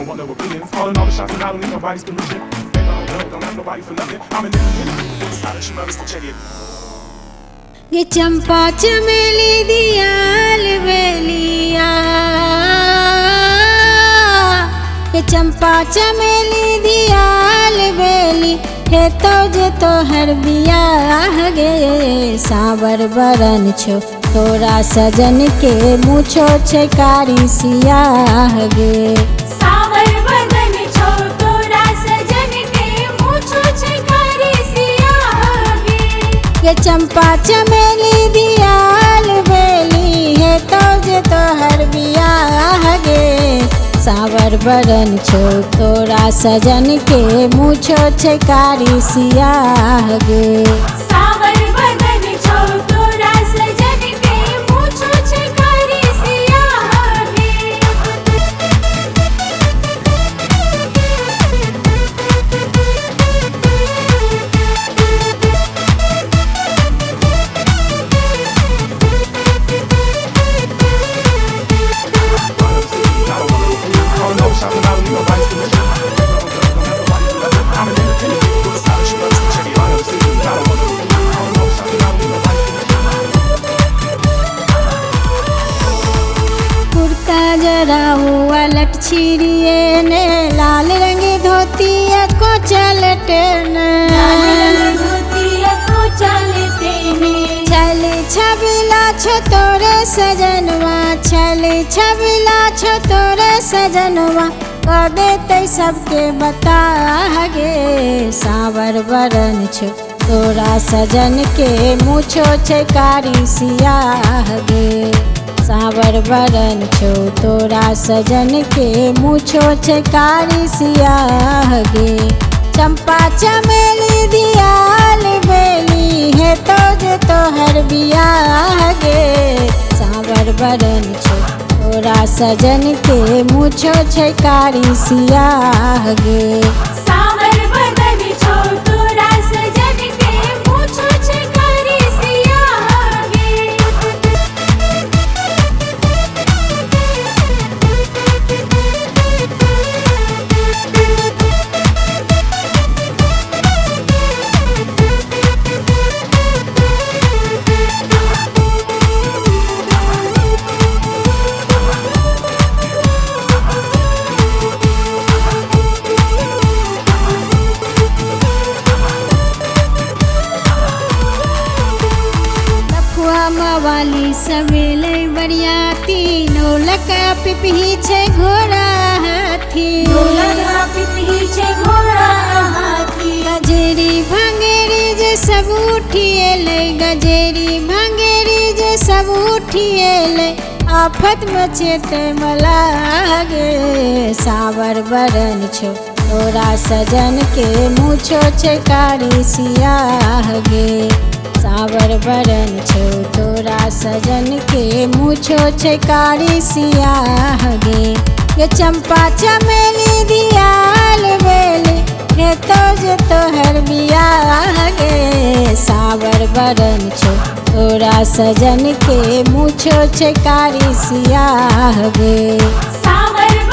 don't want no opinions. Calling all the shots and I don't need nobody's permission. Baby, don't ask nobody for nothing. I'm an independent. Decided she loves to check it. ये चंपा चमेली दियाल बेलिया, ये चंपा चमेली दियाल बेली है तो जे तो हर बियाह गे। सावर बरन छो तोरा सजन के मुछो छे कारी सियाह गे। सावर बदन छो तोरा सजन के मुछो छे कारी सियाह गे। ये चंपा चमेली दियाल बेली है तो जे तो हर बियाह गे। सावर बरन छो तोरा सजन के मुछो छे कारी सियाह गे। सावर बदन छो तोरा सजन के मुछो छे कारी सियाह गे। जरा हुआ लट छिड़िए ने लाल रंगी धोती को चलते ने छली छबिला छो तोरे सजनवा, छली छबिला छो तोरे सजनवा कर देते सबके बता गे। सावर बरन छो तोरा सजन के मुछो छे कारी सियाह गे। सावर बरन छो तोरा सजन के मुछो छे कारी सियाह गे। चंपा चमेली दियाल बेली है तो जे तो हर बियाह गे। सावर बरन छो तोरा सजन के मुछो छे कारी सियाह गे। सावर बदन छो तोरा सजन के मुछो छे कारी सियाह गे। वाली सवेले बरियाती नौलक पिपही छे घोड़ा हाथी, गजेरी भंगेरी जे सब उठिए ले, गजेरी भंगेरी जे सब उठिए ले आफत मचेते मला गे। सावर बरन छो तोरा सजन के मुछो छे कारी सियाह गे। सावर बरन छो तोरा सजन के मुछो छे कारी सियाह गे। ये चंपा चमेली दियाल बेली है तो जे तो हर बियाह गे। सावर बरन छो तोरा सजन के मुछो छे कारी सियाह गे। सावर